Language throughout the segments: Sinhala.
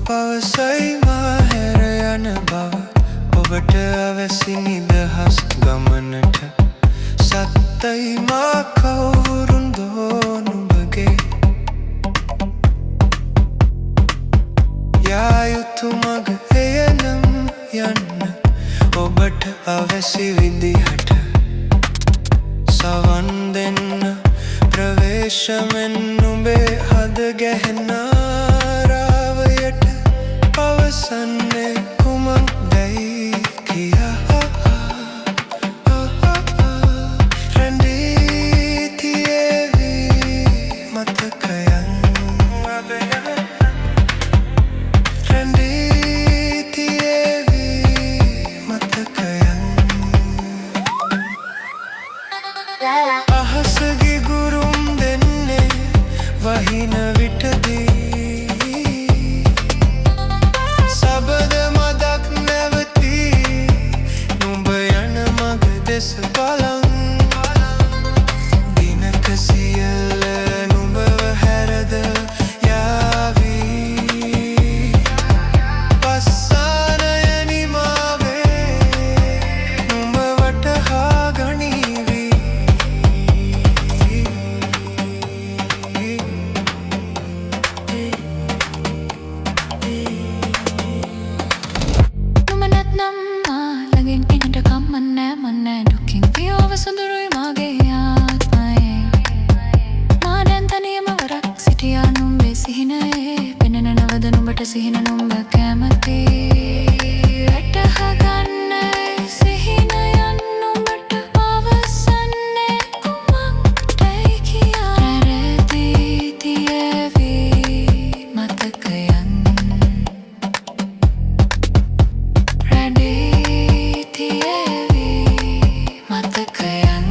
පවසයි මාහැර යන බව ඔබට අවැසි නිදහස් ගමනට සත්තයි මා කවුරුන්දෝ නුඹගේ යා යුතු මග එයනම් යන්න ඔබට අවැසි විදිහට සවන් දෙන්න ප්‍රවේශමෙන් නුඹේ හද ගැහෙන රාවයට පවසන්නේ කුමක්දැයි කියා රැඳී තියේවි මතකයන් රැඳී තියේවි මතකයන් අහසගේ ගුරුම් දෙන්නේ වහින විටදී සබද මදක් නැවතී නුඹ යන මග දෙස බලන් දිනක සියල්ල නුඹව හැරද යාවී පස්සානය නිමාවේ නුඹ වටහා ගනීවි සඳරුයි මගේ ආත්මයේ මා දැන් තනියම වරක් සිටියා නුඹේ සිහිනයේ පෙනෙන නවද නුඹට සිහින නුඹ කැමති වැටහා ගන්නයි සිහිනයන් නුඹට පවසන්නේ කුමක්දැයි කියා රැඳී තියේවි මතකයන් රැඳී තියේවි මතකයන්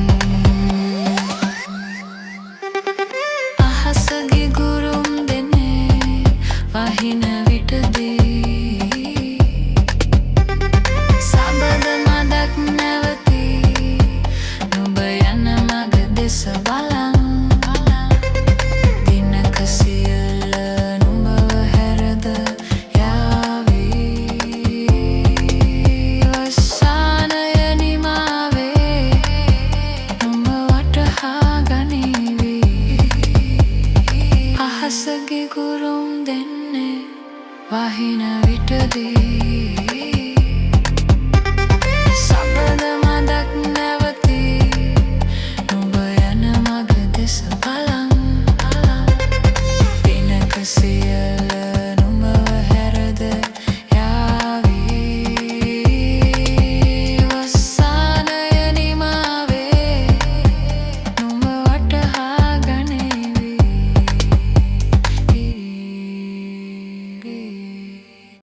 අහසගේ ගුරුම් දෙන්නේ වහින විටදී සබද මදක් නැවතී නුඹ යන මග දෙස බලන් දිනක සියල්ල නුඹව හැරද යාවී වස්සානය නිමාවේ නුඹ වටහා ගනීවි අහසගේ ගුරුම් දෙන්නේ වහින විටදී